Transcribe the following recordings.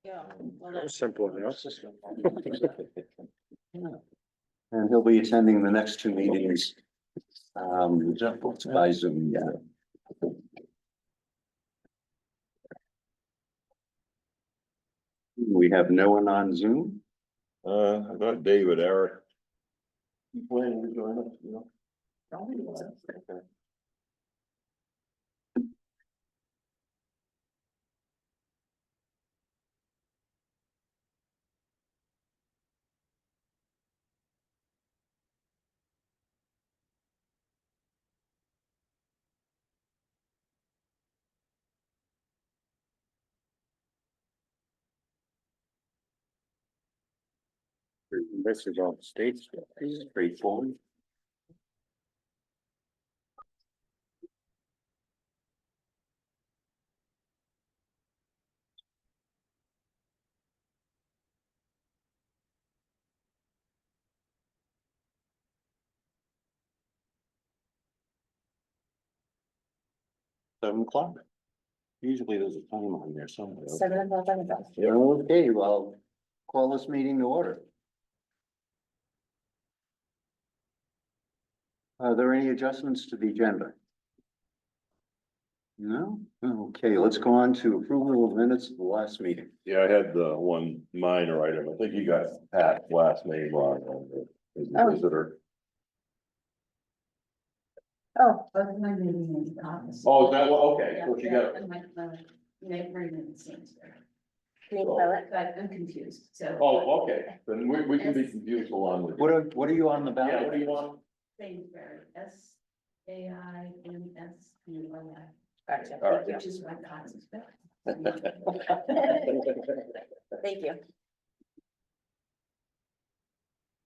Yeah. That was simple enough. And he'll be attending the next two meetings. By Zoom, yeah. We have no one on Zoom. I got David, Eric. When we join us, you know. This is all states. Straightforward. $7 o'clock. Usually there's a time on there somewhere. 7 o'clock. Yeah, okay, well, call this meeting to order. Are there any adjustments to the agenda? No? Okay, let's go on to approval of minutes of the last meeting. Yeah, I had the one minor item. I think you got Pat's last name wrong on the as the Oh. visitor. Oh, Both my meeting names are on this. Oh, is that what, okay, Yeah, what you yeah, got? and my neighboring and Sainsbury. can you spell it? But I'm confused, so. Oh, okay, then we can be confused along with. What are you on the Yeah, ballot? what do you want? Sainsbury, SAINSBRY, Gotcha. All right. which is what Cox is spelled. Thank you.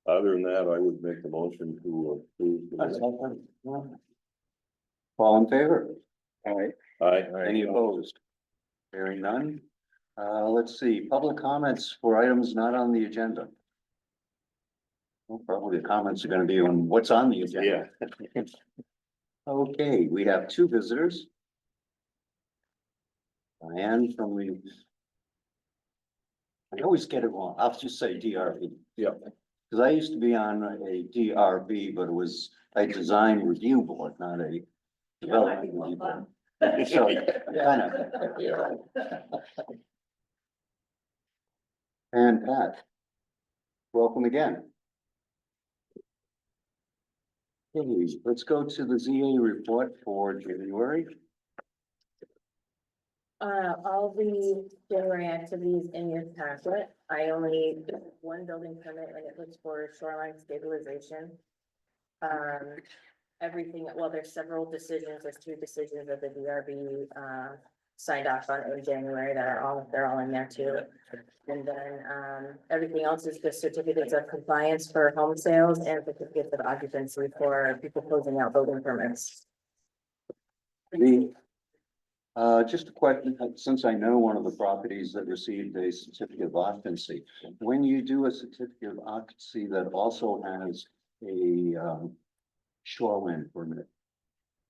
Other than that, I would make the motion to approve. the- All in favor? Aye. Any opposed? Hearing none. Let's see, public comments for items not on the agenda. Well, probably the comments are gonna be on what's on the agenda. Yeah. Okay, we have two visitors. Diane from the. I always get it wrong. I'll just say DRB. Yeah. Cause I used to be on a DRB, but it was a design review board, not a development review board. So, kind of. Yeah. And Pat. Welcome again. Okay, let's go to the ZA report for January. All the January activities in your packet. I only did one building permit and it was for shoreline stabilization. Everything, well, there's several decisions, there's 2 decisions that the DRB, signed off on in January that are they're all in there too. And then, everything else is the certificates of compliance for home sales and certificates of occupancy for people closing out building permits. Just a question, since I know one of the properties that received a certificate of occupancy, when you do a certificate of occupancy that also has a, shoreline permit,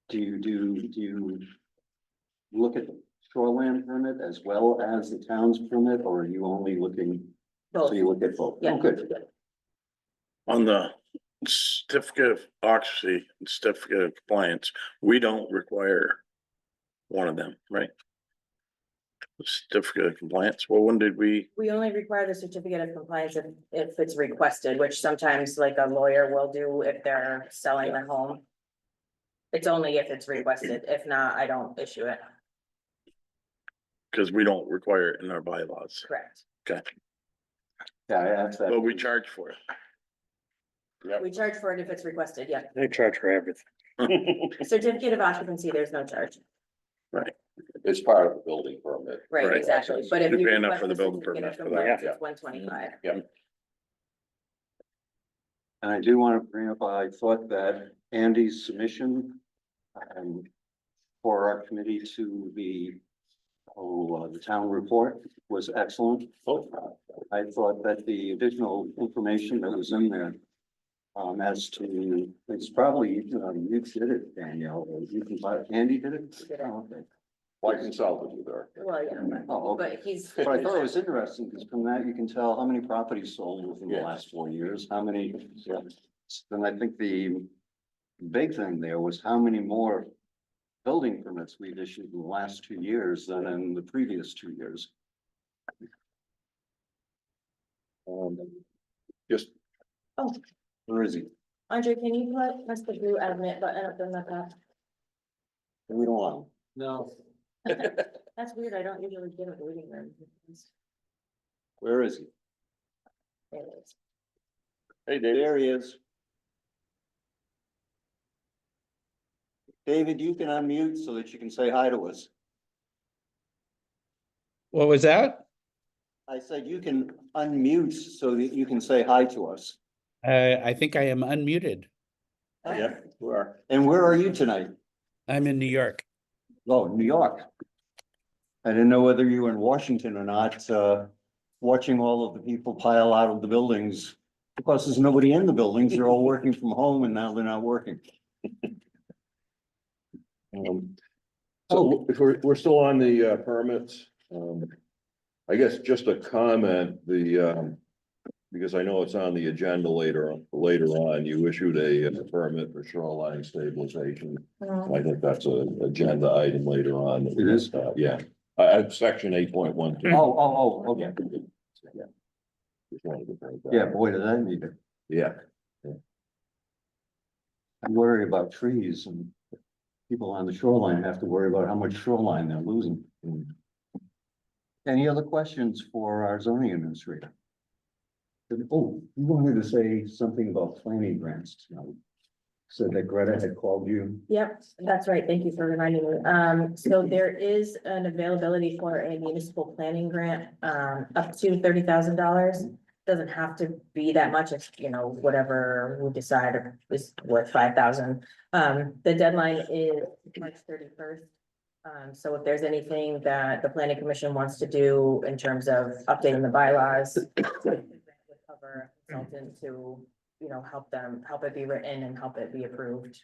do you look at the shoreline permit as well as the town's permit, or are you only looking, so you look at both? Yeah. Oh, good. On the certificate of occupancy, and certificate of compliance, we don't require one of them, right? Certificate of compliance, well, when did we, We only require the certificate of compliance if it's requested, which sometimes like a lawyer will do if they're selling the home. It's only if it's requested. If not, I don't issue it. because we don't require it in our bylaws, Correct. okay, Yeah, I asked that. but we charge for it. We charge for it if it's requested, yeah. They charge for everything. Certificate of occupancy, there's no charge. It's part of the building permit. Right, Right. exactly. But if You're you paying up request for the the building certificate of permit for that, compliance, it's $125. And I do want to bring up, I thought that Andy's submission um, for our committee to the town report was excellent. I thought that the additional information that was in there as to, it's probably, you did it, Danielle, or you can, Andy did it? Did it. Oh, okay. Well, I consulted with her. Well, yeah, Oh, okay. but he's. But I thought it was interesting, because from that you can tell how many properties sold within the Yeah. last 4 years, how many. And I think the big thing there was how many more building permits we've issued in the last 2 years than in the previous 2 years. Just, Oh, Where is he? Andre, can you press the blue admit button up in the top? We don't want him. no, That's weird, I don't usually get a reading room. Where is he? There it is. hey, Dave. There he is. David, you can unmute so that you can say hi to us. What was that? I said you can unmute so that you can say hi to us. I think I am unmuted. Yeah, you are. And where are you tonight? I'm in New York. Oh, New York. I didn't know whether you were in Washington or not, watching all of the people pile out of the buildings. Of course, there's nobody in the buildings. They're all working from home and now they're not working. So if we're still on the permits, I guess just a comment, because I know it's on the agenda later on, you issued a permit for shoreline stabilization. I think that's an agenda item later on. It is? Yeah, section 8.1. Okay. Yeah, boy, did I need it. Yeah, I worry about trees, and people on the shoreline have to worry about how much shoreline they're losing. Any other questions for our zoning administrator? Oh, you wanted to say something about planning grants tonight. Said that Greta had called you. Yep, that's right. Thank you for reminding me. So there is an availability for a municipal planning grant, up to $30,000. Doesn't have to be that much. It's, whatever we decide is worth 5,000. The deadline is March 31st. So if there's anything that the planning commission wants to do in terms of updating the bylaws, would cover a consultant to, help it be written and help it be approved.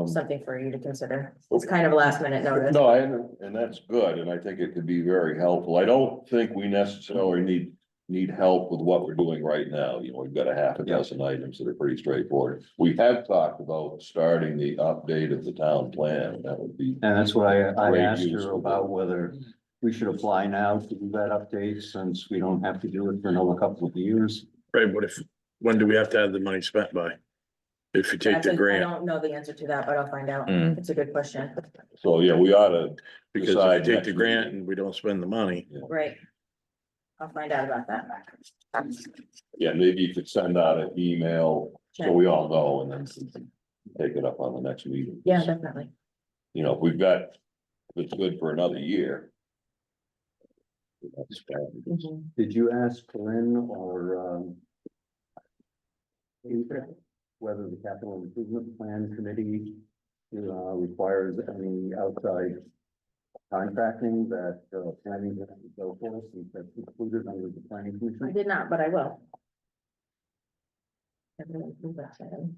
Something for you to consider. It's kind of a last minute notice. no, and that's good, and I think it could be very helpful. I don't think we necessarily need help with what we're doing right now. We've got a half a dozen items that are pretty straightforward. We have talked about starting the update of the town plan. That would be, And that's what I Great asked use her of about it. whether we should apply now to do that update, since we don't have to do it for another couple of years. Right, when do we have to have the money spent by? If you take the I grant, don't know the answer to that, but I'll find out. Mm. It's a good question. so yeah, we ought to. because decide if you take next the grant meeting. and we don't spend the money, Right. I'll find out about that. Yeah, maybe you could send out an email so we all know, and then we can take it up on the next meeting. Yeah, definitely. If we've got, if it's good for another year. That's fine. Mhm. Did you ask Corinne or whether the capital improvement plan committee requires any outside contracting that planning has to go for, since that's included under the planning I commission? did not, but I will. Everyone do that, Shannon.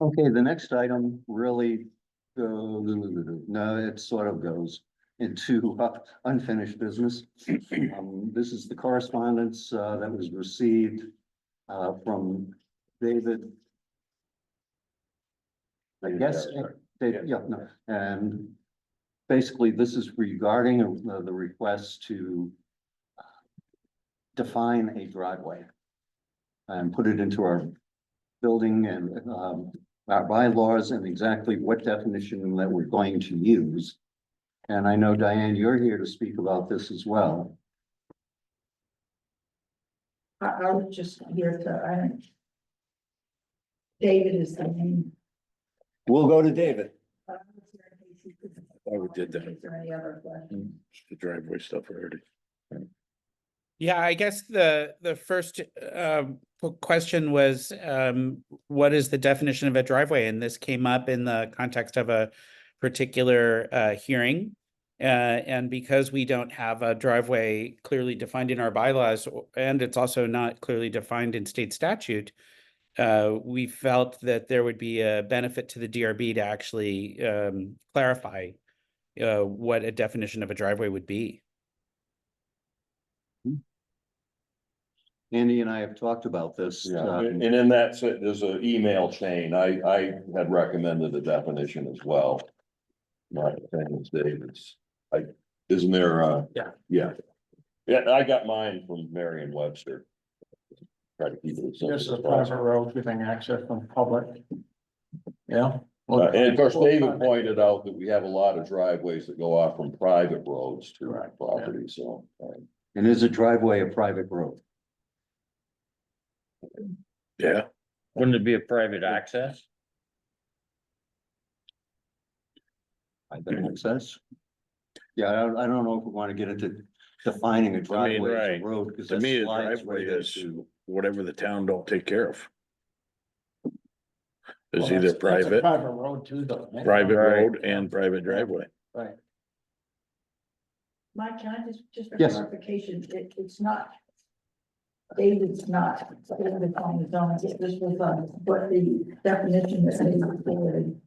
Okay, the next item really, no, it sort of goes into unfinished business. This is the correspondence that was received from David. I guess, yeah, no, and basically this is regarding the request to define a driveway and put it into our building and our bylaws and exactly what definition that we're going to use. And I know, Diane, you're here to speak about this as well. I was just here to, David is the name. We'll go to David. oh, we did that, Is there any other questions? the driveway stuff already. Yeah, I guess the first question was, what is the definition of a driveway? And this came up in the context of a particular hearing. And because we don't have a driveway clearly defined in our bylaws, and it's also not clearly defined in state statute, we felt that there would be a benefit to the DRB to actually clarify what a definition of a driveway would be. Andy and I have talked about this. Yeah, and in that, there's an email chain. I had recommended a definition as well. Not things, David's. Isn't there, Yeah. Yeah. Yeah, I got mine from Merriam-Webster. Try to keep it as simple This as is a possible. private road giving access from public. Yeah. And of course, David pointed out that we have a lot of driveways that go off from private roads to Right, yeah. property, so. And is a driveway a private road? Yeah, Wouldn't it be a private access? Private access? Yeah, I don't know if we want to get into defining a driveway as right. a road, because to that me, a slides driveway right is into. whatever the town don't take care of. It's Well, either that's a private, Private road too, though. private Right. road and private driveway. Right. Mike, can I just for Yes. clarification, it's not. David's not, David on his own, this was what the definition that David forwarded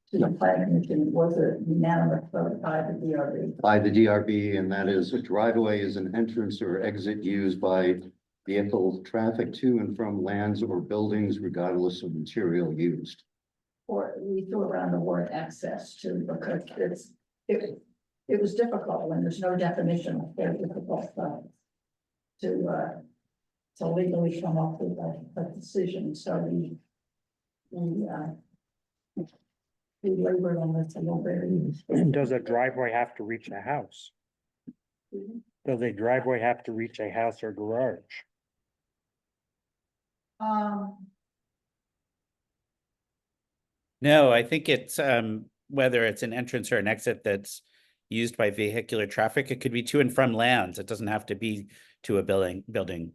to the planning commission was a unanimous vote by the DRB. By the DRB, and that is a driveway is an entrance or exit used by vehicle traffic to and from lands or buildings regardless of material used. Or we threw around the word access too, because it was difficult when there's no definition, very difficult to legally come up with a decision, so we labored on this a little bit. Does a driveway have to reach a house? Does a driveway have to reach a house or garage? No, I think it's whether it's an entrance or an exit that's used by vehicular traffic. It could be to and from lands. It doesn't have to be to a building.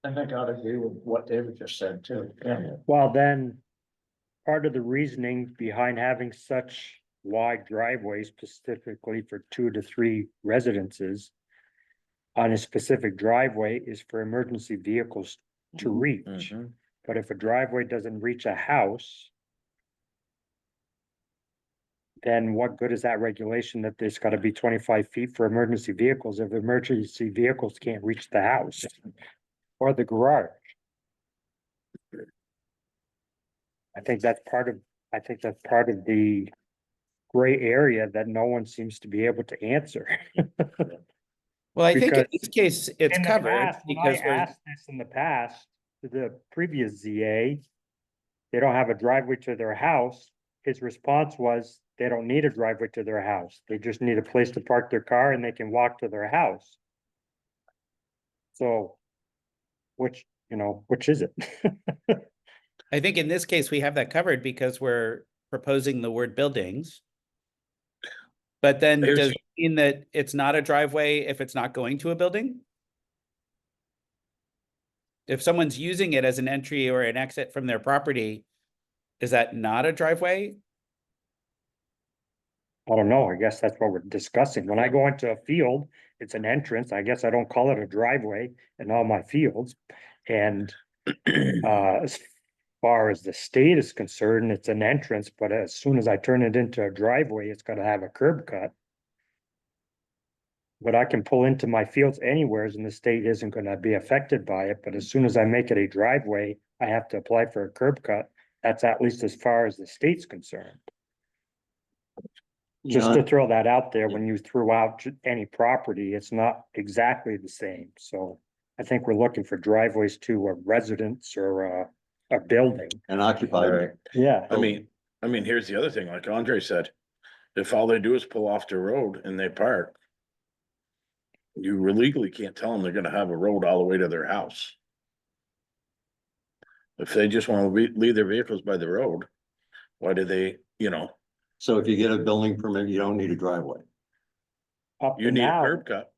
I think I'd agree with what David just said too. Yeah. Well, then, part of the reasoning behind having such wide driveways specifically for 2 to 3 residences on a specific driveway is for emergency vehicles to reach. Mhm. But if a driveway doesn't reach a house, then what good is that regulation that there's gotta be 25 feet for emergency vehicles if emergency vehicles can't reach the house or the garage? I think that's part of the gray area that no one seems to be able to answer. Well, I think in Because this case, it's In the covered past, when I because we're, asked this in the past, to the previous ZA, they don't have a driveway to their house. His response was, they don't need a driveway to their house. They just need a place to park their car and they can walk to their house. So, which is it? I think in this case, we have that covered because we're proposing the word buildings. But then Here's- does it mean that it's not a driveway if it's not going to a building? If someone's using it as an entry or an exit from their property, is that not a driveway? I don't know. I guess that's what we're discussing. When I go into a field, it's an entrance. I guess I don't call it a driveway in all my fields. And as far as the state is concerned, it's an entrance, but as soon as I turn it into a driveway, it's gotta have a curb cut. But I can pull into my fields anywheres and the state isn't gonna be affected by it, but as soon as I make it a driveway, I have to apply for a curb cut. That's at least as far as the state's concerned. Just to throw that out there, when you threw out any property, it's not exactly the same, so I think we're looking for driveways to a residence or a building. And occupied. Right. Yeah. I mean, here's the other thing, like Andre said, if all they do is pull off the road and they park. You legally can't tell them they're gonna have a road all the way to their house. If they just wanna leave their vehicles by the road, why do they, So if you get a building permit, you don't need a driveway. Up you to need a now, curb cut.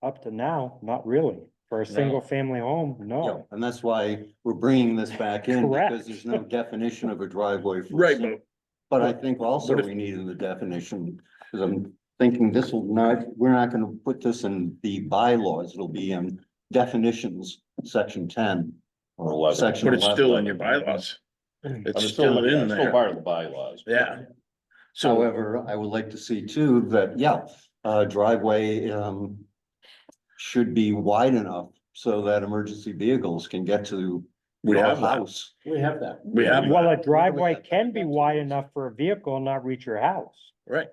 up to now, not really. For a single family home, Yeah, no. and that's why we're bringing this back in, because Correct. there's no definition of a driveway. for a Right, single- but But I think also but if- we need in the definition, because I'm thinking this will not, we're not gonna put this in the bylaws, it'll be in definitions, section 10. Or 11. Section but it's still in 11. your bylaws. But It's still in Still there. part of the bylaws. Yeah. So, However, I would like to see too, that, yeah, driveway, should be wide enough so that emergency vehicles can get to We your have that. house. We have that. we have, Well, that, a driveway can be wide enough for a vehicle and not reach your house. right?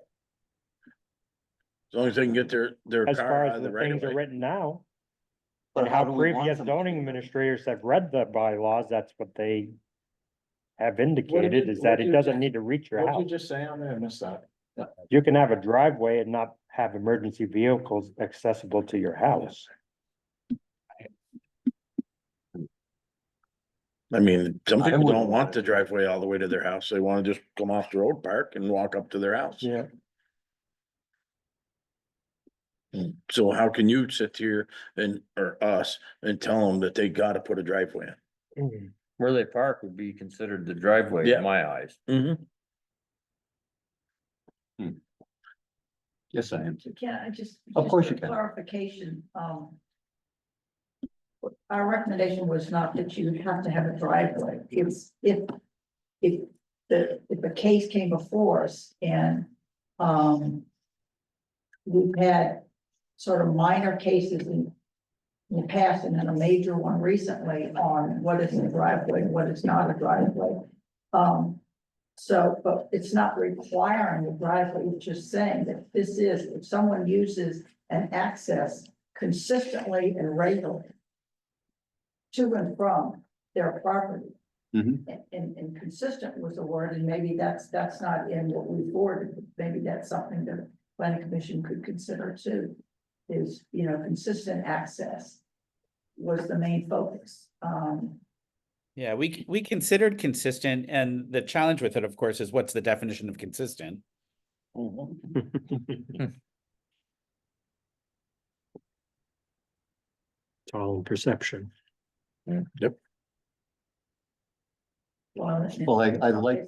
As long as they can get their As car far out as of the the right things of are way. written now. But And how how do we want previous them zoning to? administrators have read the bylaws, that's what they have What indicated, did is that you it doesn't just- need to reach your What'd you house. just say on there? I missed that. You can have a driveway and not have emergency vehicles accessible to your house. I mean, some I people wouldn't don't want want it. the driveway all the way to their house. They wanna just come off the road, park and walk up to their house. Yeah. So how can you sit here or us, and tell them that they gotta put a driveway in? Where they park would be considered the driveway Yeah. in my eyes. Mm-hmm. Yes, I am. Can I just? Of course just you for can. Clarification, our recommendation was not that you have to have a driveway. It's if a case came before us and, we've had sort of minor cases in the past and then a major one recently on what is a driveway, and what is not a driveway. So, but it's not requiring a driveway, it's just saying that this is, if someone uses an access consistently and regularly to and from their property. Mhm. And consistent was the word, and maybe that's not in what we forwarded, but maybe that's something that the planning commission could consider too. Is, consistent access was the main focus. Yeah, we considered consistent, and the challenge with it, of course, is what's the definition of consistent? It's all in perception. Yep. Well, I like,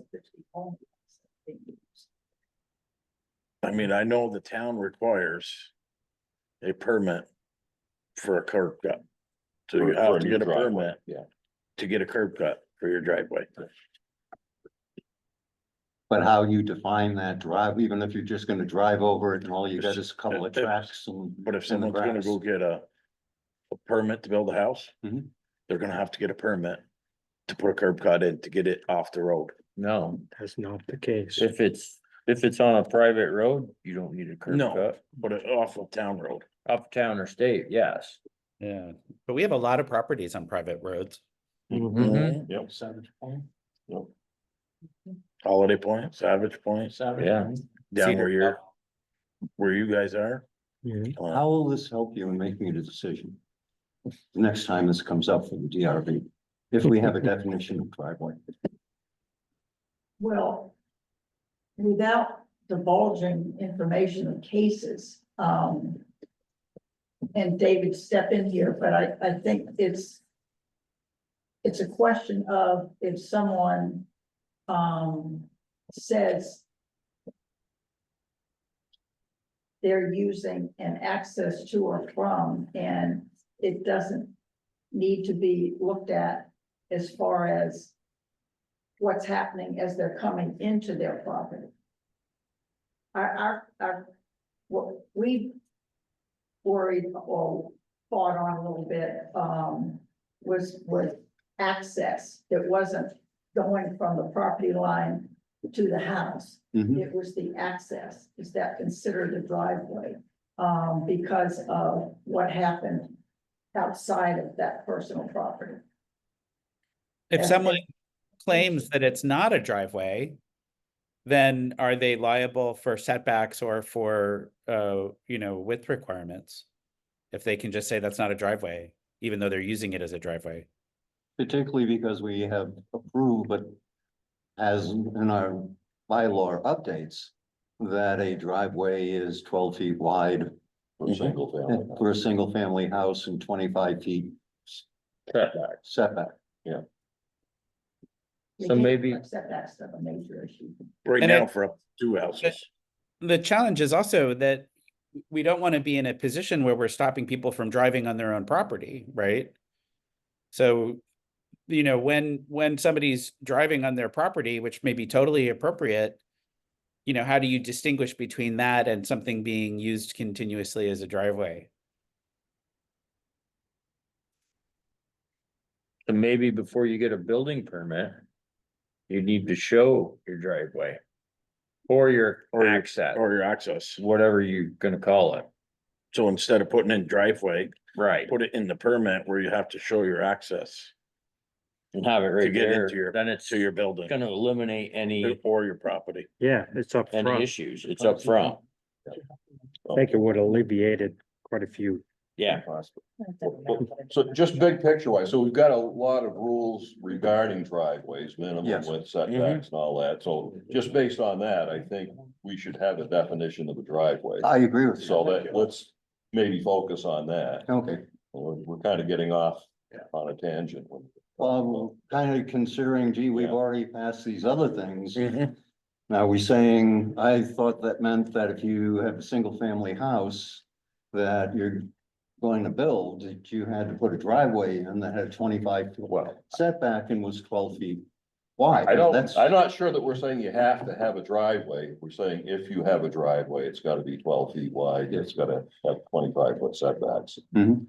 I mean, I know the town requires a permit for a curb cut. So you For have a to new get a driveway, permit yeah. to get a curb cut for your driveway. but how you define that drive, even if you're just gonna drive over it and all you got is a couple of If- tracks and. But if in the someone's gonna grass. go get a permit to build a house, Mhm. they're gonna have to get a permit to put a curb cut in to get it off the road. No, That's not the case. if it's on a private road, you don't need a curb No. cut. But off of town road. Up town or state, yes. Yeah, but we have a lot of properties on private roads. Mhm. Yep. Savage Point. Holiday Point, Savage Point, Savage Yeah. Point. down where you guys are. Mhm. How will this help you in making a decision? Next time this comes up for the DRB, if we have a definition of driveway. Well, without divulging information of cases, and David, step in here, but I think it's a question of if someone, says they're using an access to or from, and it doesn't need to be looked at as far as what's happening as they're coming into their property. What we worried or fought on a little bit, was access that wasn't going from the property line to the house. Mhm. It was the access. Is that considered a driveway? Because of what happened outside of that personal property. If And- someone claims that it's not a driveway, then are they liable for setbacks or for, width requirements? If they can just say that's not a driveway, even though they're using it as a driveway. Particularly because we have approved, but as in our bylaw updates, that a driveway is 12 feet wide For a single family. for a single family house and 25 feet Setback. setback. They So can't maybe- Accept that stuff a major issue. Right And now it- for up to 2 houses. The challenge is also that we don't want to be in a position where we're stopping people from driving on their own property, right? So, you know, when somebody's driving on their property, which may be totally appropriate, you know, how do you distinguish between that and something being used continuously as a driveway? So maybe before you get a building permit, you need to show your driveway. Or your access, Or your access. whatever you're gonna call it. So instead of putting in driveway, Right. put it in the permit where you have to show your access And have it to right get there, into your, then it's to your building gonna eliminate any or your property. Yeah, it's up front. issues. It's up front. I think it would alleviated quite a few. Yeah. So just big picture wise, so we've got a lot of rules regarding driveways, minimum Yes. width setbacks and all that. So just based on that, I think we should have a definition of a driveway. I agree with you. So that, let's maybe focus on that. Okay, We're kind of getting off on a tangent. well, kind of considering, gee, we've Yeah. already passed these other things. Mhm. Now, we saying, I thought that meant that if you have a single family house that you're going to build, that you had to put a driveway in that had 25 foot Well, setback and was 12 feet wide. I don't, That's, I'm not sure that we're saying you have to have a driveway. We're saying if you have a driveway, it's gotta be 12 feet wide. It's gotta have 25 foot setbacks. Mhm.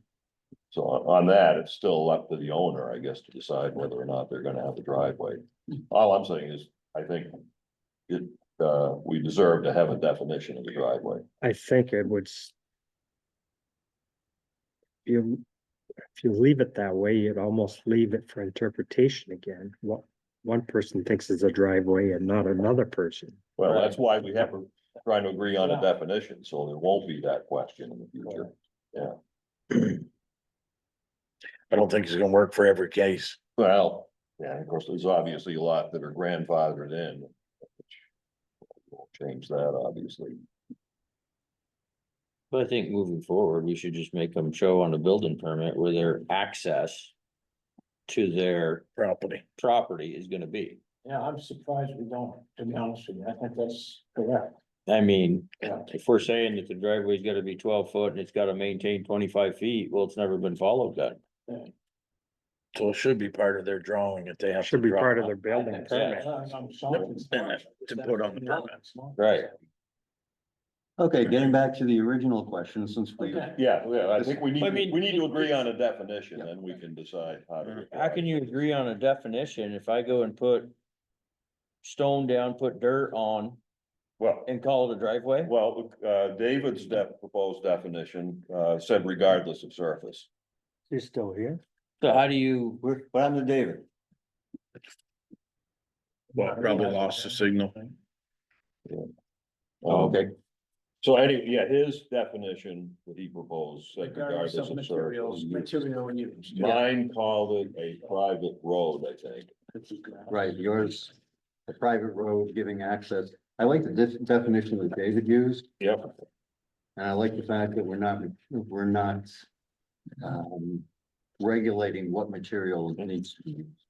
So on that, it's still up to the owner, I guess, to decide whether or not they're gonna have a driveway. All I'm saying is, I think we deserve to have a definition of the driveway. I think it would. If you leave it that way, you'd almost leave it for interpretation again. What one person thinks is a driveway and not another person. Well, that's why we have to try to agree on a definition, so there won't be that question in the future. I don't think it's gonna work for every case. Well, yeah, of course, there's obviously a lot that are grandfathered in. Won't change that, obviously. But I think moving forward, we should just make them show on the building permit where their access to their Property. is gonna be. Yeah, I'm surprised we don't, to be honest with you. I think that's correct. I mean, Yeah. if we're saying that the driveway's gotta be 12 foot and it's gotta maintain 25 feet, well, it's never been followed then. So it should be part of their drawing that they have. to Should be draw part of up. their building I think permit. so. I'm sorry. To put on the permit. Right. Okay, getting back to the original question, since we, Okay. Yeah, I think we need, I mean, we need to agree on a definition, then we can decide how to. How can you agree on a definition if I go and put stone down, put dirt on Well, and call it a driveway? David's proposed definition, said regardless of surface. You're still here? So how do you, what happened to David? Well, probably lost the signal. Okay. So anyway, yeah, his definition that he proposed said Regardless regardless of of materials, surface. material used. Mine called it a private road, I think. Right, yours, a private road giving access. I like the definition that David used, Yep. and I like the fact that we're not regulating what material needs to be used.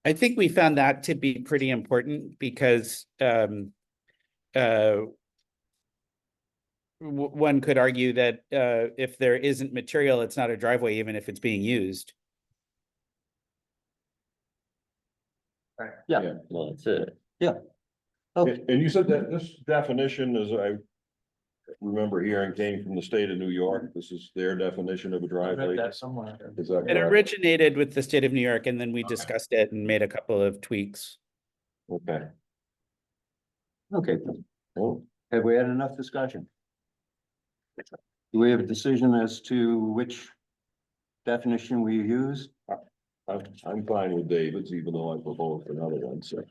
I think we found that to be pretty important because one could argue that if there isn't material, it's not a driveway, even if it's being used. Yeah. well, that's it. Okay, And you said that this definition, as I remember hearing, came from the state of New York. This is their definition of a I driveway. read that somewhere. Is that It correct? originated with the state of New York, and then we discussed it and made a couple of tweaks. Okay. okay. Oh, Have we had enough discussion? Do we have a decision as to which definition we use? I'm fine with David's, even though I proposed another one, so.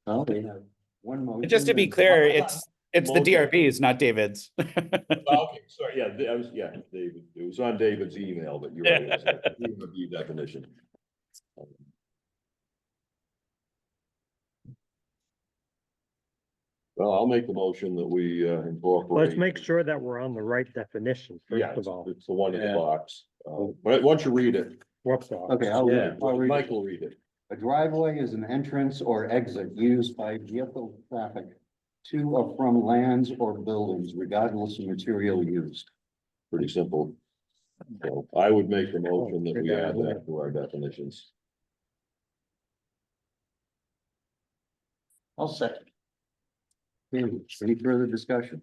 Well, we have one motion. Just to be clear, it's the Motion. DRB's, not David's. Okay, sorry, yeah, David, it was on David's email, but you're right, it was a review definition. Well, I'll make the motion that we incorporate. Let's make sure that we're on the right definition, Yeah, first of all. it's the one in the Yeah. box. But once you read it, Whoops. off. Okay, I'll read Yeah. it. I'll read it. Mike will read it. A driveway is an entrance or exit used by vehicle traffic to or from lands or buildings regardless of material used. Pretty simple. So I would make the motion that we add that to our definitions. I'll second. Okay, any further discussion?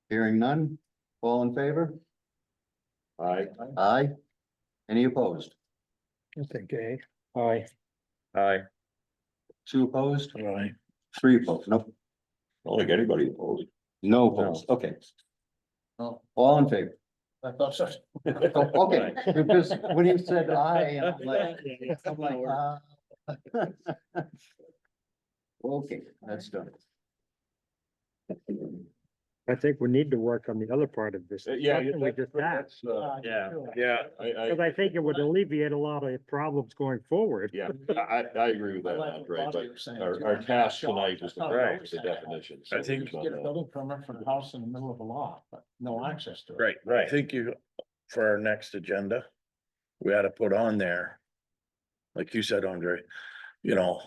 Hearing none, all in favor? Aye. Aye. Any opposed? I think, aye. Aye. Two opposed, Right. three opposed, no, I don't think anybody opposed. no opposed, okay, Oh, all in favor. I thought so. Oh, okay, because when you said aye, I'm like, okay, that's done. I think we need to work on the other part of this. discussion we just had. Yeah. Yeah, Because I think it would alleviate a lot of problems going forward. yeah, I agree with that, Andre, but our task tonight is to come up with the definitions. I think- Get a building permit for the house in the middle of a lot, but no access to it. Right, I think you, for our next agenda, we ought to put on there. Like you said, Andre, you know,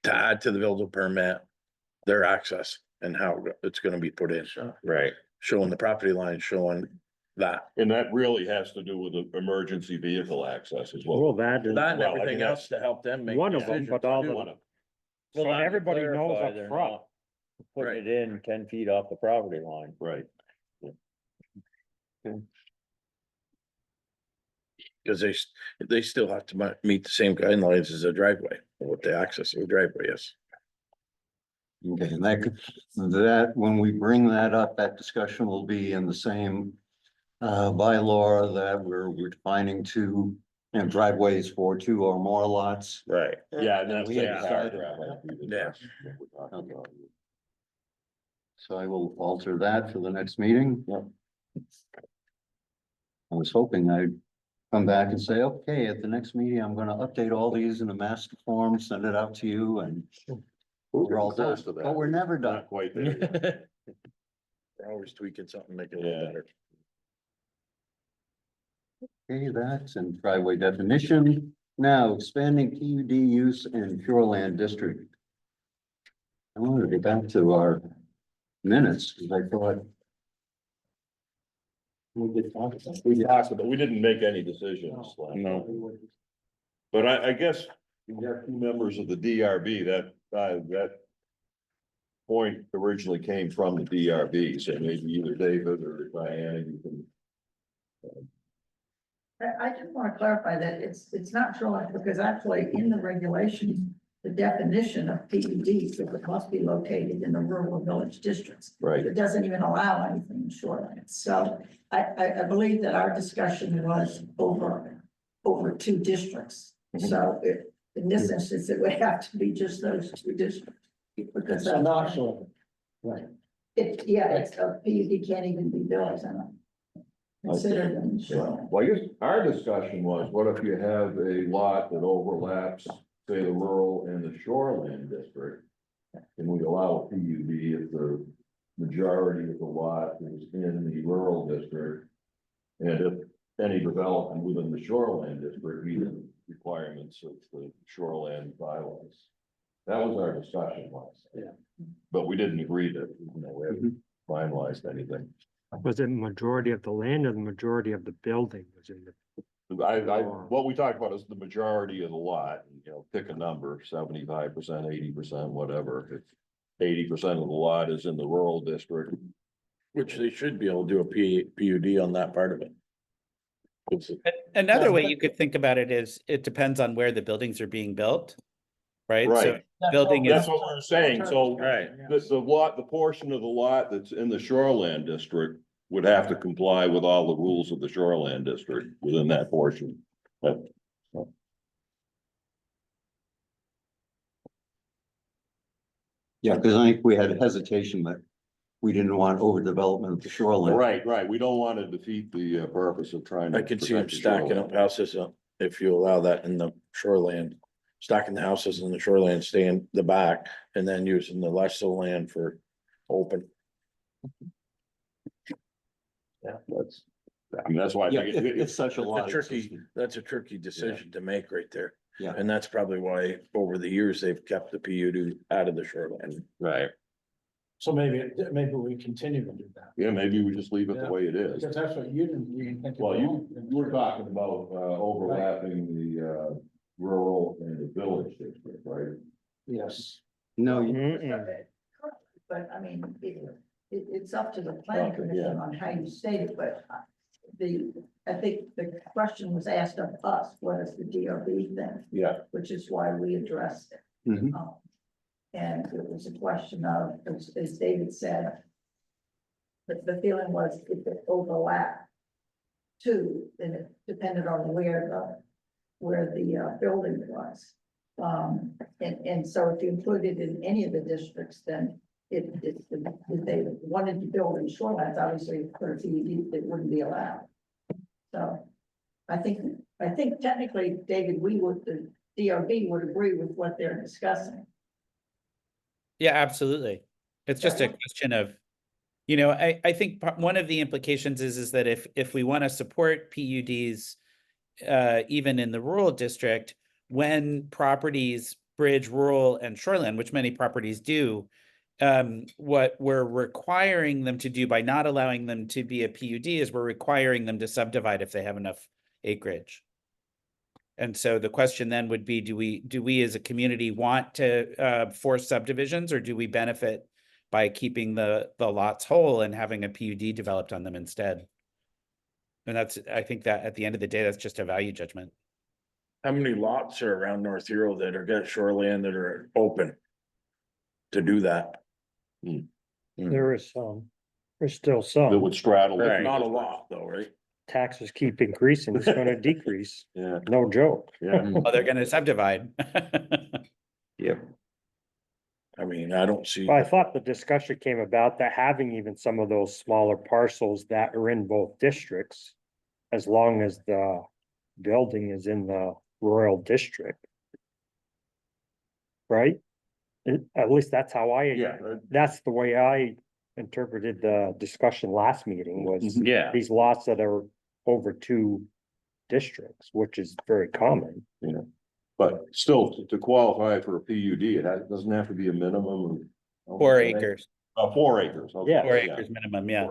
to add to the building permit, their access and how it's gonna be put in, Right. showing the property line, showing that. And that really has to do with the emergency vehicle access as well. Well, that is, That and Well, I everything think else to help them make. one of them, decisions but all too. the, so everybody knows up front. Putting it in 10 feet off the property line. Right. Cause they still have to meet the same guidelines as a driveway, what the access of the driveway is. Okay, and that, when we bring that up, that discussion will be in the same bylaw that we're defining two, driveways for two or more lots. Right. Yeah, and that's. We had decided. Yeah. So I will alter that for the next meeting. Yep. I was hoping I'd come back and say, okay, at the next meeting, I'm gonna update all these in a master form, send it out to you, and we're all done, Close to that. but we're never done. Not quite there yet. We're always tweaking something, make it a little Yeah. better. Okay, that's in driveway definition. Now, expanding PUD use in shoreland district. I wanted to get back to our minutes, because I thought. We did talk about. We talked about, we didn't make any decisions. No. But I guess we have two members of the DRB that point originally came from the DRB, so maybe either David or Diana, you can. I just want to clarify that it's not shoreline, because actually in the regulations, the definition of PUD says it must be located in the rural village districts. Right. It doesn't even allow anything in shoreline. So I believe that our discussion was over two districts. So in this instance, it would have to be just those two districts. Because So not sure. Right. it's a PUD can't even be built and considered in shoreline. Well, I guess our discussion was, what if you have a lot that overlaps, say, the rural and the shoreland district? Can we allow a PUD if the majority of the lot is in the rural district? And if any development within the shoreland district meet the requirements of the shoreland bylaws? That was our discussion once. Yeah. But we didn't agree to, we haven't finalized anything. Was it majority of the land or the majority of the building was in the? What we talked about is the majority of the lot, pick a number, 75%, 80%, whatever. If 80% of the lot is in the rural district. Which they should be able to do a PUD on that part of it. Another way you could think about it is, it depends on where the buildings are being built. Right? So Right. building That's is, what we're saying, so Right. the portion of the lot that's in the shoreland district would have to comply with all the rules of the shoreland district within that portion. Yeah, because I think we had hesitation that we didn't want overdevelopment of the shoreline. Right, we don't want to defeat the purpose of trying to. I can see them protect the stacking shoreline. up houses if you allow that in the shoreland stocking the houses in the shoreline, staying the back, and then using the less of the land for open. That's, I mean, that's why I Yeah, think it's such a lot. That's a tricky decision to make right there. Yeah. And that's probably why over the years they've kept the PUD out of the shoreline. Right. So maybe we continue to do that. yeah, maybe we just leave it the way it is. Because that's what you didn't think. Well, you were talking about overlapping the rural and the village district, right? Yes. No, But I mean, it's up to the planning commission on how you state it, but I think the question was asked of us, what is the DRB thing, Yeah. which is why we addressed it. Mhm. And it was a question of, as David said, the feeling was if it overlapped too, then it depended on where the building was. And so if you included in any of the districts, then if they wanted to build in shorelines, obviously for a PUD, it wouldn't be allowed. So I think technically, David, the DRB would agree with what they're discussing. Yeah, absolutely. It's just a question of, you know, I think one of the implications is that if we want to support PUDs, even in the rural district, when properties bridge rural and shoreline, which many properties do, what we're requiring them to do by not allowing them to be a PUD is we're requiring them to subdivide if they have enough acreage. And so the question then would be, do we as a community want to force subdivisions, or do we benefit by keeping the lots whole and having a PUD developed on them instead? And I think that at the end of the day, that's just a value judgment. How many lots are around North Hero that are got shoreline that are open to do that? There is some, there's still That some. would straddle. the Right. Not a district. lot though, right? Taxes keep increasing, it's gonna decrease, Yeah, no joke. yeah. Oh, they're gonna subdivide. Yep. I mean, I don't see. But I thought the discussion came about that having even some of those smaller parcels that are in both districts, as long as the building is in the rural district. Right? At least that's how Yeah. that's the way I interpreted the discussion last meeting was Yeah. these lots that are over 2 districts, which is very common. But still, to qualify for a PUD, doesn't have to be a minimum of. 4 acres, 4 acres. okay, Yeah. 4 acres minimum, yeah.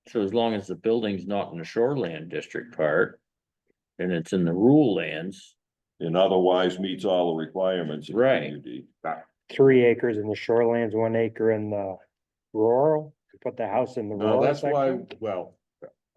So as long as the building's not in the shoreland district part. And it's in the rural lands, And otherwise meets all the requirements. of a Right. PUD. 3 acres in the shorelands, 1 acre in the rural, you put the house in the No, rural that's why, section. well,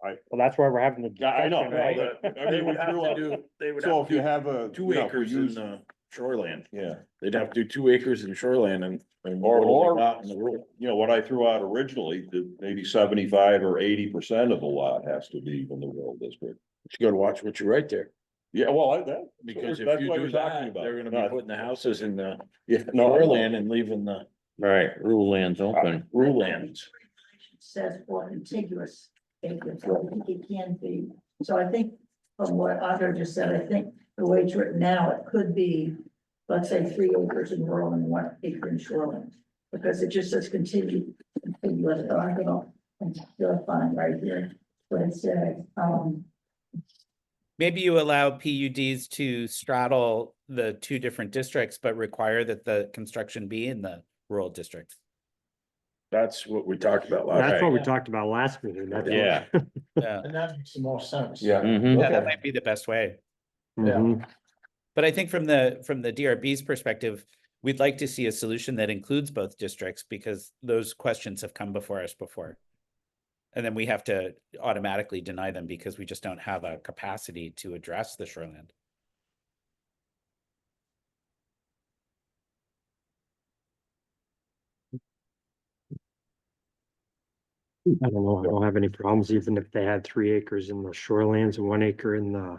Well, that's why we're having the. Yeah, I know, discussion, right? but- I They mean, would have threw to out- do, they would so have if to you do have a. 2 you know, if we acres in use- the shoreland. Yeah, They'd have to do 2 acres in shoreland and. Or- what do they got in the rural? you know, what I threw out originally, that maybe 75 or 80% of the lot has to be in the rural district. You gotta watch what you write there, Yeah, well, because if that's you what do we're talking that, about. they're gonna No, be putting the houses in the Yeah, no, I know. shoreland and leaving the right, rural lands open. rural lands. Says for contiguous acres, so I think it can be, so I think from what Audra just said, I think the way it's written now, it could be, let's say 3 acres in rural and 1 acre in shoreline. Because it just says contiguous, so I'm gonna find right here what it says, Maybe you allow PUDs to straddle the 2 different districts, but require that the construction be in the rural district. That's what we talked about last That's what night. we talked about last meeting. That's what- Yeah. Yeah, And that makes the most sense. Yeah. Mhm. yeah, that might be the best way. Mhm. But I think from the DRB's perspective, we'd like to see a solution that includes both districts, because those questions have come before us before. And then we have to automatically deny them because we just don't have a capacity to address the shoreland. I don't know, I don't have any problems, even if they had 3 acres in the shorelands and 1 acre in the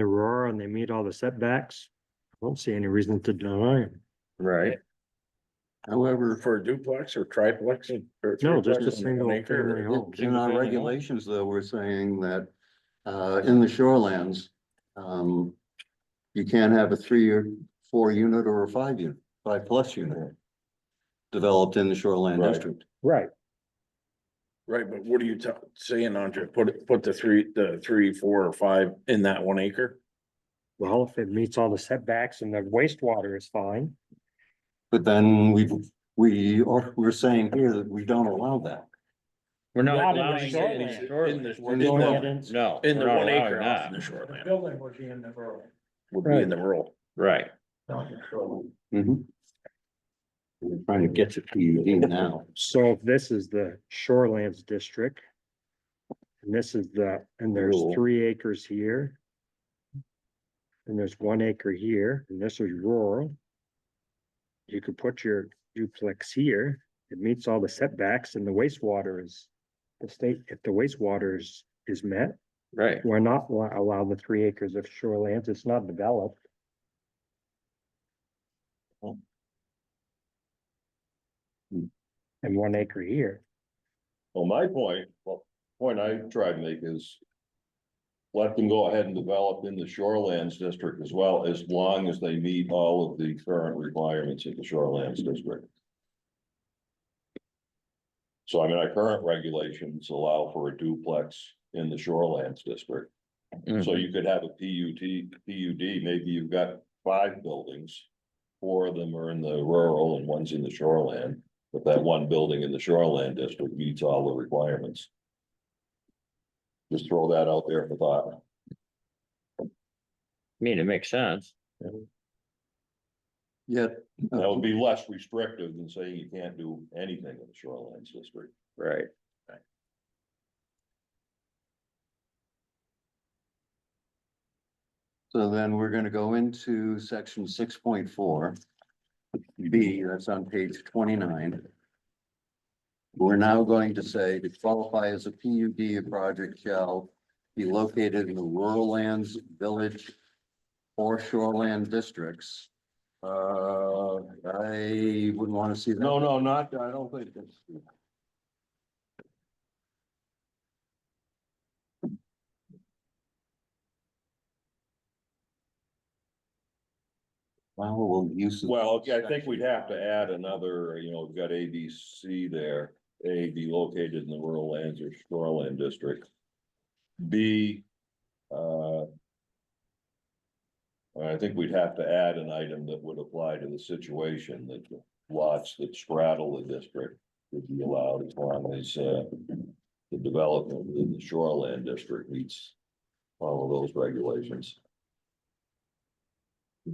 rural and they meet all the setbacks. I don't see any reason to deny them. Right. However, For a duplex or triplex? Or No, just a triplex and single 1 acre? family home. in our regulations, though, we're saying that, in the shorelands, you can't have a 3 or 4 unit or a 5 unit, 5+ unit. Developed in the shoreline Right. district. Right, Right, but what are you saying, Andre? Put the 3, 4, or 5 in that 1 acre? well, if it meets all the setbacks and the wastewater is fine, But then we're saying here that we don't allow that. We're not Not in the allowing it shoreline. in shoreline. In the In the shoreline. No. in the we're not 1 acre allowing off in the that. shoreline, Building would be in the rural, would be in the rural. Right, not the shoreline. Mhm. We're trying to get to PUD now. so if this is the shorelands district. And this is and there's Rural. 3 acres here. And there's 1 acre here, and this is rural. You could put your duplex here, it meets all the setbacks and the wastewater is. The state, if the wastewater is met, right. why not allow the 3 acres of shorelands, it's not developed. And 1 acre here, Well, my point I tried to make is. Let them go ahead and develop in the shorelands district as well, as long as they meet all of the current requirements of the shorelands district. So I mean, our current regulations allow for a duplex in the shorelands district. So you could have a PUD, maybe you've got 5 buildings. 4 of them are in the rural and 1's in the shoreland, but that 1 building in the shoreland district meets all the requirements. Just throw that out there for thought. I mean, it makes sense. Yet. That would be less restrictive than saying you can't do anything in the shorelands district. Right. So then we're gonna go into section 6.4. B, that's on page 29. We're now going to say to qualify as a PUD, a project shall be located in the rural lands, village, or shoreland districts. I wouldn't want to see that. No, not, I don't think it's. Well, use. Well, okay, I think we'd have to add another, we've got A, B, C there. A, be located in the rural lands or shoreland district. B, I think we'd have to add an item that would apply to the situation that the lots that straddle the district would be allowed as long as, the development in the shoreland district meets all of those regulations.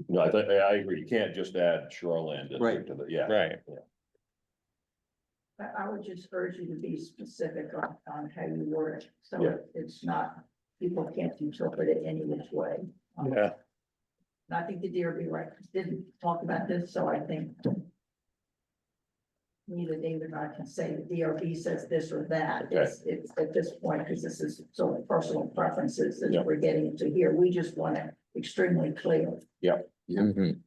No, I think, I agree, you can't just add shoreland district to the, yeah. Right. I would just urge you to be specific on how you word it, so Yeah. it's not, people can't interpret it any which way. Yeah. And I think the DRB didn't talk about this, so I think neither David nor I can say the DRB says this or that. It's at this point, because this is sort of personal preferences that Yeah. we're getting into here. We just want it extremely clear. Mhm.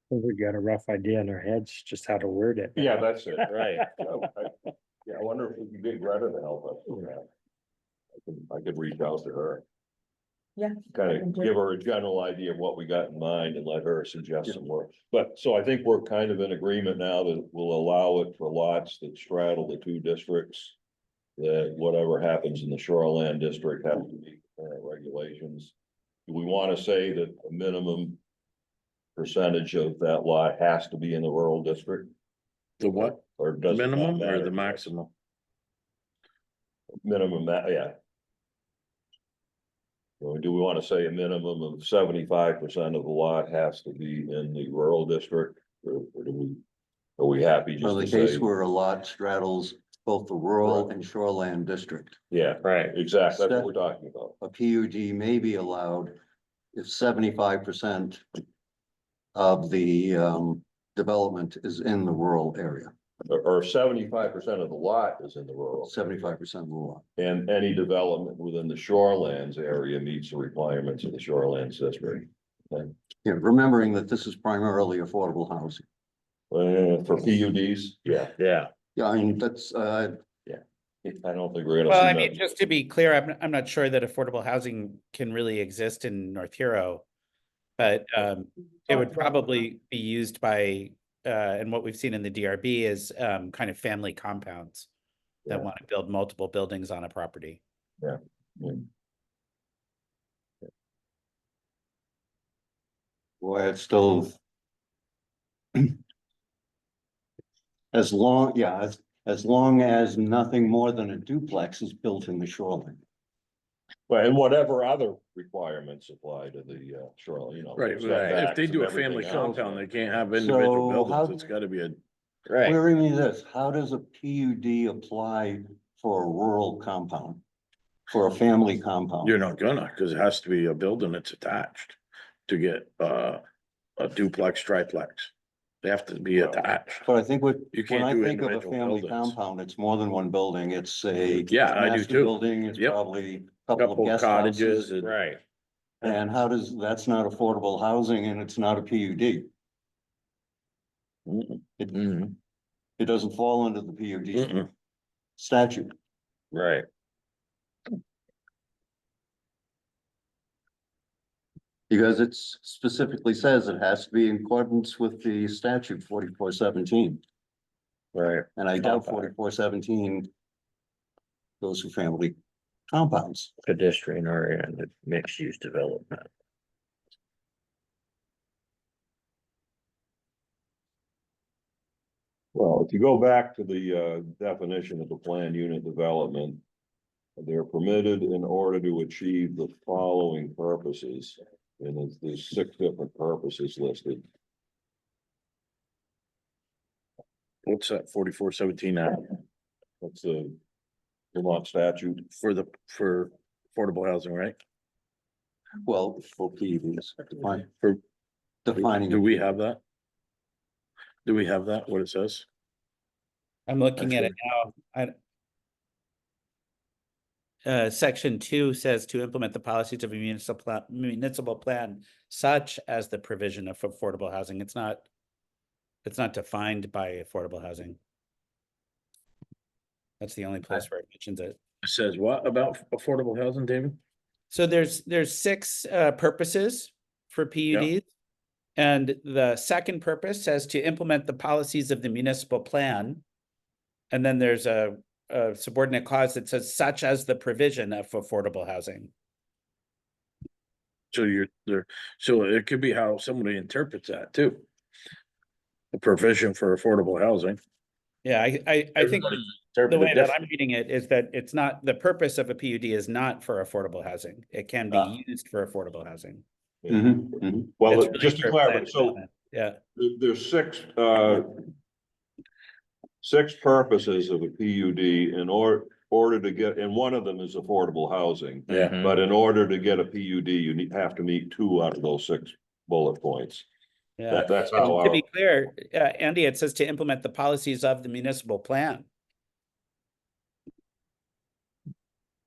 we got a rough idea in our heads, just how to word it. Yeah, that's it. Right. Yeah, I wonder if we can get Greta to help us with that. I could reach out to her, Yeah. kind of give her a general idea of what we got in mind and let her suggest some work. But, so I think we're kind of in agreement now that we'll allow it for lots that straddle the 2 districts. That whatever happens in the shoreland district has to meet current regulations. Do we want to say that a minimum percentage of that lot has to be in the rural district? The what? Or does it not Minimum or matter? the maximum? Minimum, yeah. Or do we want to say a minimum of 75% of the lot has to be in the rural district? Or are we happy So the just to case say, where a lot straddles both the rural and shoreland district, yeah, Right. exactly, that's what we're talking about. a PUD may be allowed if 75% of the development is in the rural area, Or 75% of the lot is in the rural, 75% of the lot. and any development within the shorelands area meets the requirements of the shorelands district. Yeah, remembering that this is primarily affordable housing. For PUDs, yeah, Yeah, Yeah, I mean, that's, I don't think we're gonna Well, see I mean, that. just to be clear, I'm not sure that affordable housing can really exist in North Hero. But it would probably be used by, and what we've seen in the DRB is kind of family compounds that Yeah. want to build multiple buildings on a property. Yeah. boy, it's still. As long, yeah, as long as nothing more than a duplex is built in the shoreline. Well, and whatever other requirements apply to the shoreline, you know. Right, setbacks if they and do a everything family else. compound, they can't have individual So how- buildings, it's gotta be a, right. Query me this, how does a PUD apply for a rural compound? For a family compound? you're not gonna, cause it has to be a building that's attached to get a duplex, triplex. They have to be Well, attached. But I think when You can't I do think of a individual family buildings. compound, it's more than one building, it's a. Yeah, I do master too. Building, it's Yep. probably a couple of Couple guest cottages houses. and. Right. And how does, that's not affordable housing and it's not a PUD. Mm-mm. Mhm, It doesn't fall under the PUD mm-mm. statute. Right. Because it specifically says it has to be in accordance with the statute 4417, Right. and I doubt Compound. 4417. Goes for family compounds. Pedestrian oriented mixed use development. Well, if you go back to the definition of the planned unit development. They're permitted in order to achieve the following purposes, and there's 6 different purposes listed. What's that, 4417 now, That's the Vermont statute. for affordable housing, right? Well, for PUDs, For- defining. Do we have that? Do we have that, what it says? I'm looking at it now. Section 2 says to implement the policies of a municipal plan such as the provision of affordable housing. It's not defined by affordable housing. That's the only place where it mentions it. It says what about affordable housing, David? So there's 6 purposes for PUDs. And the second purpose says to implement the policies of the municipal plan. And then there's a subordinate clause that says such as the provision of affordable housing. So you're there, so it could be how somebody interprets that too. The provision for affordable housing. Yeah, I think Everybody the interpret way it that different. I'm reading it is that it's not, the purpose of a PUD is not for affordable housing. It can be used for affordable housing. Mhm, mhm. Well, It's really just to for clarify, planned so development. Yeah, there's 6 purposes of a PUD in order to get, and one of them is affordable housing. Yeah. But in order to get a PUD, you have to meet 2 out of those 6 bullet points. yeah. That's And how to our, be clear, Andy, it says to implement the policies of the municipal plan.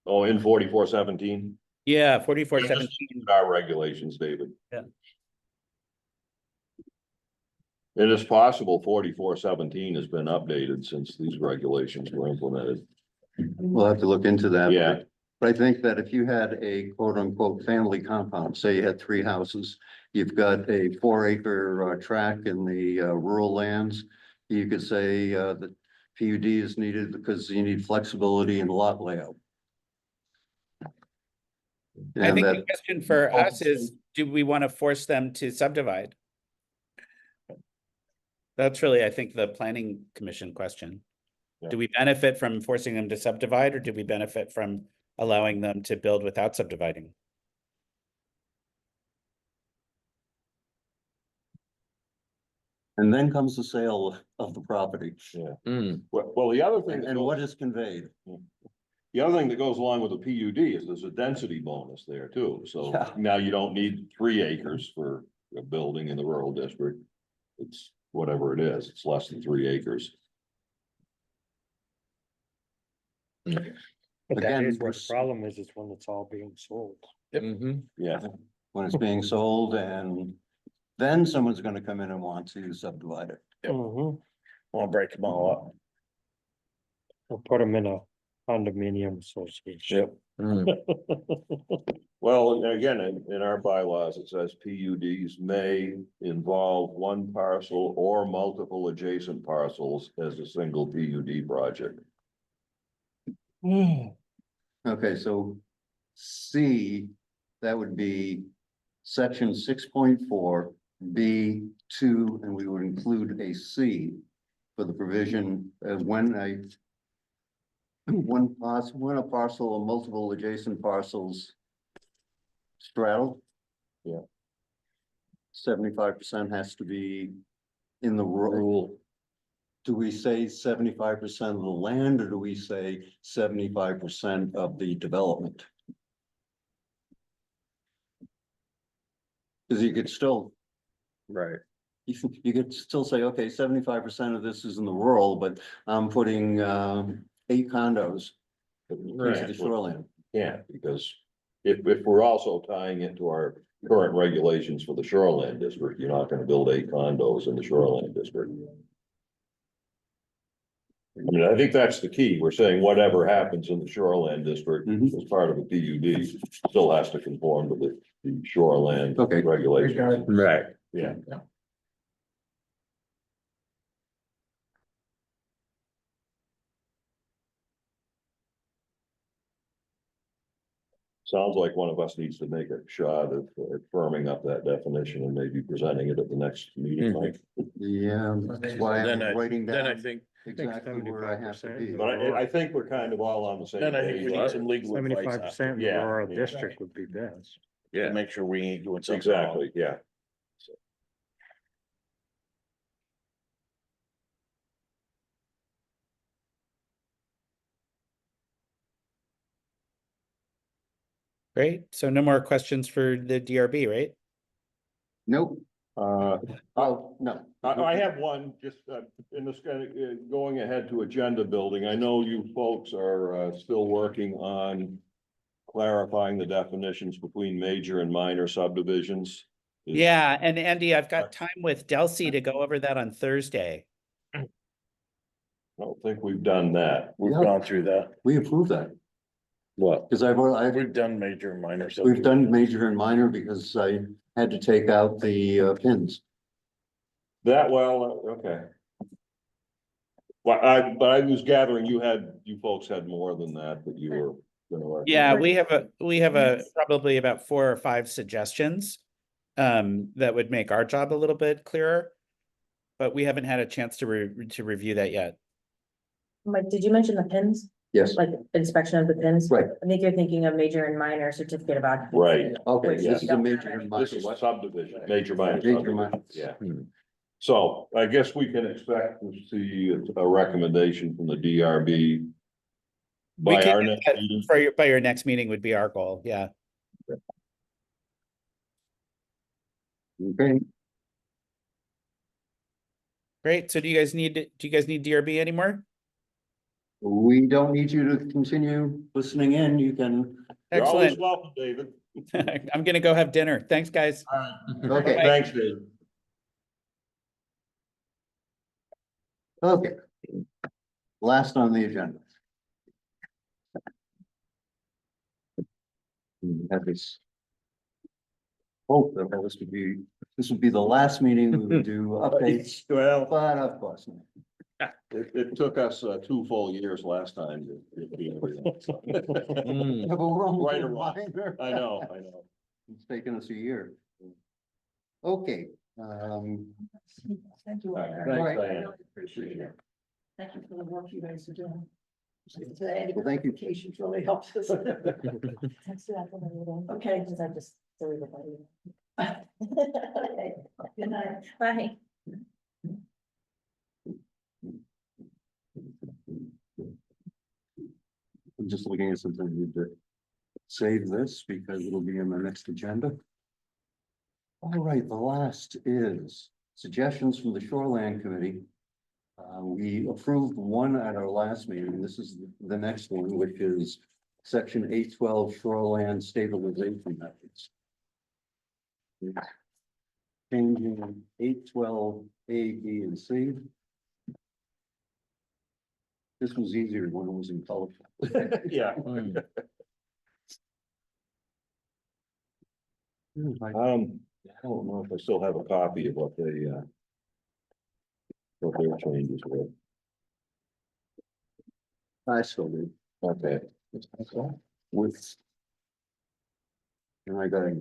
in 4417. Yeah, 4417. Our regulations, David. Yeah. It is possible 4417 has been updated since these regulations were implemented. We'll have to look into that. Yeah. But I think that if you had a quote unquote family compound, say you had 3 houses, you've got a 4-acre tract in the rural lands. You could say that PUD is needed because you need flexibility in lot layout. I And think that, the question for us is, do we want to force them to subdivide? That's really, I think, the planning commission question. Yeah. Do we benefit from forcing them to subdivide, or do we benefit from allowing them to build without subdividing? and then comes the sale of the property Well, the other thing. and what is conveyed. The other thing that goes along with the PUD is there's a density bonus there too, so Yeah. now you don't need 3 acres for a building in the rural district. It's whatever it is, it's less than 3 acres. But that Again, is where the we're- problem is when it's all being sold. Mm-hmm. Yeah, when it's being sold, and then someone's gonna come in and want to subdivide it. Mhm. I'll break them all up. We'll put them in a condominium association. Well, again, in our bylaws, it says PUDs may involve one parcel or multiple adjacent parcels as a single PUD project. Okay, so C, that would be section 6.4 B2, and we would include a C for the provision of when when a parcel or multiple adjacent parcels straddle. Yeah. 75% has to be in the rural. Do we say 75% of the land, or do we say 75% of the development? Cause you could still, Right. you could still say, okay, 75% of this is in the rural, but I'm putting 8 condos. Into the shoreline. Yeah, because if we're also tying it to our current regulations for the shoreline district, you're not gonna build 8 condos in the shoreline district. I mean, I think that's the key. We're saying whatever happens in the shoreline district Mhm. as part of a PUD still has to conform to the shoreline Okay. regulations. Right. Yeah. Sounds like one of us needs to make a shot of firming up that definition and maybe presenting it at the next meeting, Mike. Yeah, that's why Then I'm writing Then I down think, exactly where I have to be. But I think we're kind of all on the same then I think we page. need some legal advice. 75% in the Yeah, rural yeah. district would be best. To make sure we ain't doing something wrong. Exactly, yeah. Great. So no more questions for the DRB, right? Nope, Uh, oh, no. I have one, just, in this kind of, going ahead to agenda building, I know you folks are, still working on clarifying the definitions between major and minor subdivisions. Yeah, and Andy, I've got time with Delcy to go over that on Thursday. I don't think we've done that. We've Yeah. gone through that. We approve that, What? because We've done major and minor. we've done major and minor because I had to take out the pins. That, well, okay. Well, but I was gathering you folks had more than that you were gonna work. Yeah, we have a probably about 4 or 5 suggestions that would make our job a little bit clearer. But we haven't had a chance to review that yet. Mike, did you mention the pins, Yes, like inspection of the pins? right, I think you're thinking of major and minor certificate of occupancy. Right. okay, Which this we is a don't major have and This is minor. subdivision, major minor. Major subdivision, minor. Yeah. Hmm. So I guess we can expect to see a recommendation from the DRB. We By can our do next that meeting. by your next meeting would be our goal. Yeah. Okay, Great. So do you guys need DRB anymore? we don't need you to continue listening in, you can, You're always Excellent. welcome, David. I'm gonna go have dinner. Thanks, guys. okay, Thanks, Dave. okay. Last on the agenda. Have this. Hope that this would be the last meeting we would do updates, Well, but of course. not. it took us 2 full years last time to do everything. So. Mm. Yeah, but we're only Right or doing wrong. minor. I know. It's taken us a year. Okay, Thank you. Thanks, Alright. Diane. Appreciate it. Thank you for the work you guys are doing. Well, thank you. Education really helps us. Thanks for that. Okay. Because I just deleted that. Okay, good night. Bye. I'm just looking at something, I need to save this because it'll be in the next agenda. All right, the last is suggestions from the Shoreland Committee. We approved one at our last meeting. This is the next one, which is section 812 shoreland stabilization methods. Changing 812 A, B, and C. This was easier when it was in color. Yeah. Hmm. I don't know if I still have a copy of what they, what their changes were. I still do. Okay. With. And I got it.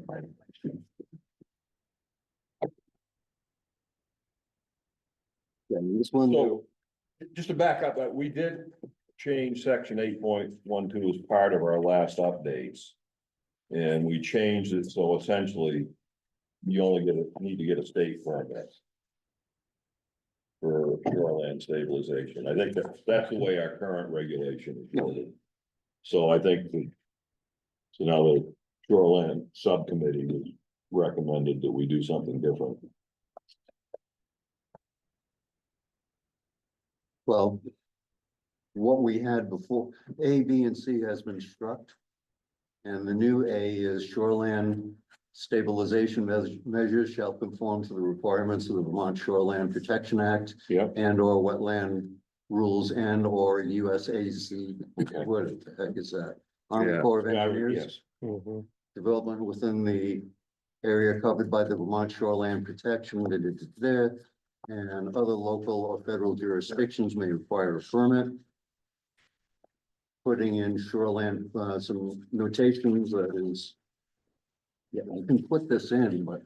Yeah, this one. So, just to back up, we did change section 8.12 as part of our last updates. And we changed it, so essentially, you only need to get a state permit. For shoreline stabilization. I think that's the way our current regulation is worded. So I think so now the shoreline subcommittee has recommended that we do something different. Well. What we had before, A, B, and C has been struck. And the new A is shoreland stabilization measures shall conform to the requirements of the Vermont Shoreland Protection Act. Yep. And or wetland rules and or USAC, what the heck is that? Army Yeah. Corps of Yeah, Engineers. yes. Mhm. Development within the area covered by the Vermont Shoreland Protection, there. And other local or federal jurisdictions may require a permit. Putting in shoreland, some notations that is. Yeah, you can put this in, but.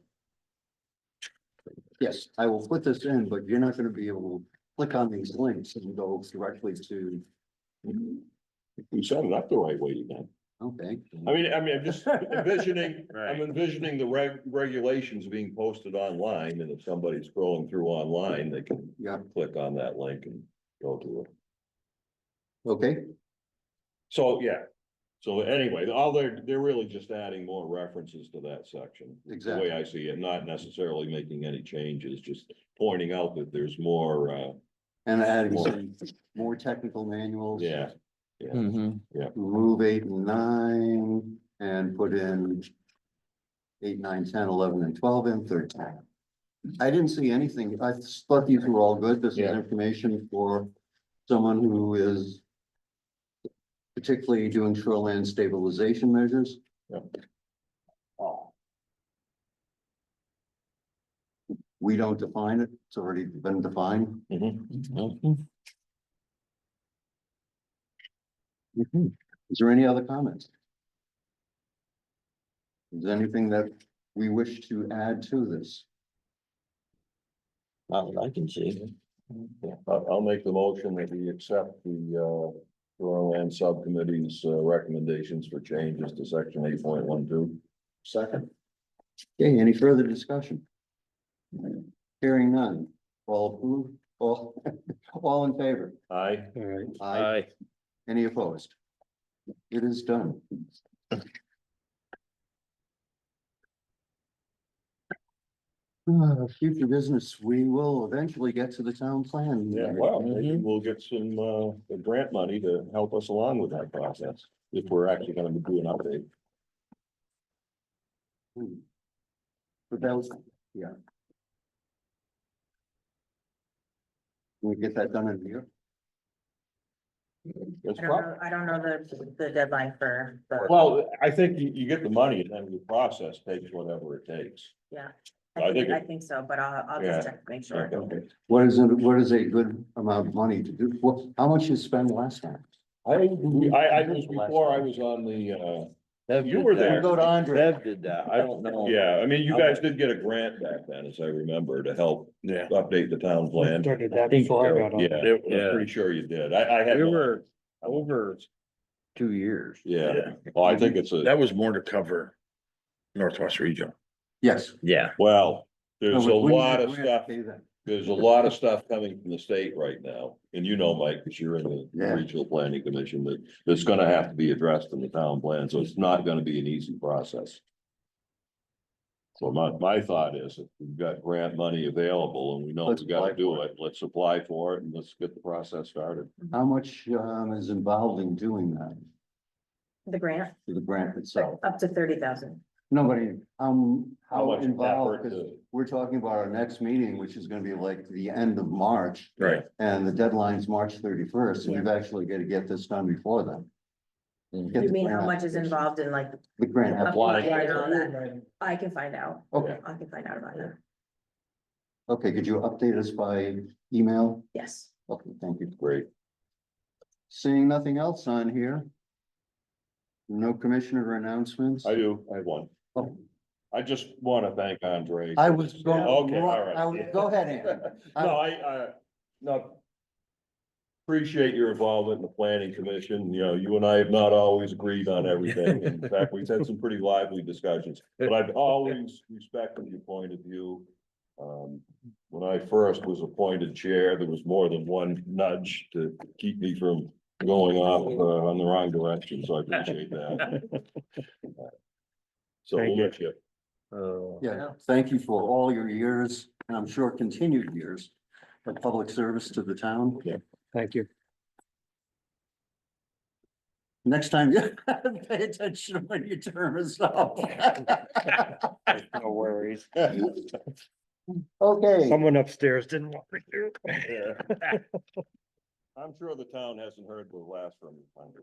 Yes, I will put this in, but you're not gonna be able to click on these links and go directly to, If we set it up the right way, you can. okay. I'm just envisioning, I'm Right. envisioning the regulations being posted online, and if somebody's scrolling through online, they can Yeah, click on that link and go to it. okay, So, yeah. So anyway, all they're really just adding more references to that section. The exactly. way I see it, not necessarily making any changes, just pointing out that there's more, And adding some more technical manuals. yeah. Mhm. Remove 8 and 9 and put in 8, 9, 10, 11, and 12 and 13. I didn't see anything. I thought these were all good. This is Yeah. information for someone who is particularly doing shoreline stabilization measures. Yep. We don't define it. It's already been defined. Mhm. Is there any other comments? Is there anything that we wish to add to this? Not that I can see. I'll make the motion that we accept the, shoreline subcommittee's, recommendations for changes to section 8.12. Second. Okay, any further discussion? Hearing none. All approved, all in favor? Aye. All right. Aye. Any opposed? It is done. Future business, we will eventually get to the town plan. Yeah, well, maybe Mhm. we'll get some, grant money to help us along with that process, if we're actually gonna do an update. But that was, yeah. Can we get that done in a year? It's I don't know the deadline for the, well, I think you get the money and then the process takes whatever it takes. yeah. I think I it- think so, but I'll Yeah. just check, to make sure. Okay. What is a good amount of money to do? How much you spend last time? I was before I was on the, Bev You did were that. there. Go to Andre. Bev did that. I don't know. yeah, I mean, you guys did get a grant back then, as I remember, to help Yeah. update the town plan. Started that think before I so. got on. Yeah, It- I'm yeah. pretty sure you did. I had. We no- were over 2 years. Yeah, well, I think it's That was more to cover Northwest Region. Yes. Yeah. well, there's a No, when you lot get of grant, stuff. pay that. There's a lot of stuff coming from the state right now, and you know, Mike, because you're in the Yeah. regional planning commission, that's gonna have to be addressed in the town plan, so it's not gonna be an easy process. So my thought is, if we've got grant money available and we know Let's we gotta apply do for it, let's apply for it and let's get the process started. How much is involved in doing that, The grant, for the grant itself? up to 30,000. Nobody, How how much involved, effort because to- we're talking about our next meeting, which is gonna be like the end of March. Right. And the deadline's March 31st, and we've actually got to get this done before then. Get You the mean how grant much is application. involved in like, The grant applying application. and all that? I can find out. Okay, I can find out about that. okay, could you update us by email? Yes. Okay, thank you. Great. Seeing nothing else on here. No commissioner announcements. I do, I have one. Oh, I just want to thank Andre. I was going. Okay, all right. Go ahead, Andy. No, no. Appreciate your involvement in the planning commission. You know, you and I have not always agreed on everything. In fact, we've had some pretty lively discussions, but I've always respected your point of view. When I first was appointed chair, there was more than one nudge to keep me from going off on the wrong direction, so I appreciate that. So Thank we'll you. let you. Yeah, thank you for all your years, and I'm sure continued years of public service to the town. Thank you. Next time, you pay attention when your term is up. No worries. Okay, Someone upstairs didn't want me to. I'm sure the town hasn't heard the last from Andre.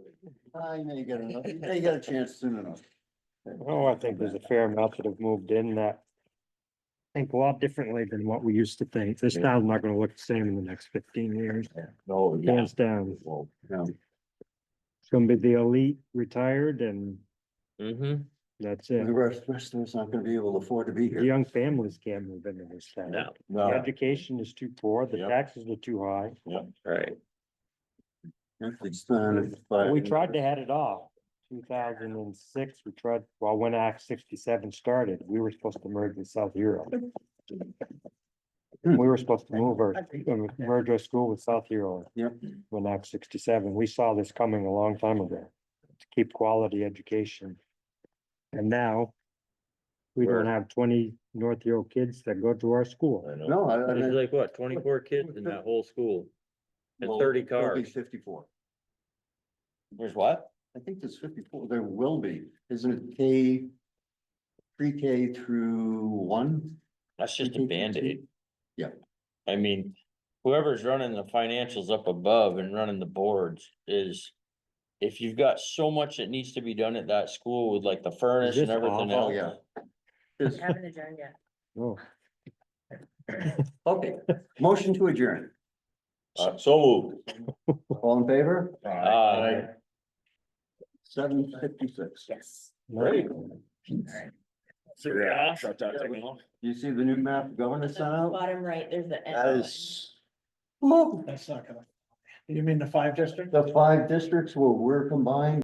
I may get enough, you may get a chance soon enough. Oh, I think there's a fair amount that have moved in that think a lot differently than what we used to think. This Yeah. town's not gonna look the same in the next 15 years, No, hands down. well, It's gonna be the elite retired and Mm-hmm. that's The it. rest of us not gonna be able to afford to be The here. young families can't move into this town. No, The no, education is too poor, the Yep. taxes are too high. right. It's, but We tried to head it off. 2006, we tried, well, when Act 67 started, we were supposed to merge with South Hero. We were supposed to merge our school with South Hero. Yep. When Act 67, we saw this coming a long time ago, to keep quality education. And now we don't have 20 North Hero kids that go to our school. I know. No, There's like what, 24 kids in that whole school and well, 30 there'll be cars. 54. There's what? I think there's 54, there will be, isn't it K? Pre-K through 1? That's just a Okay, Band-Aid. Yeah. I mean, whoever's running the financials up above and running the boards is. If you've got so much that needs to be done at that school with like the furnace Is and this everything Oh, else. yeah. Is- Haven't adjourned yet. Oh, Okay, motion to adjourn. So moved. All in favor? Aye. 7:56. Yes. Great. Yeah. You see the new map governor sent out? Bottom right, there's the. That is. That's not gonna, you mean the 5 districts? The 5 districts where we're combined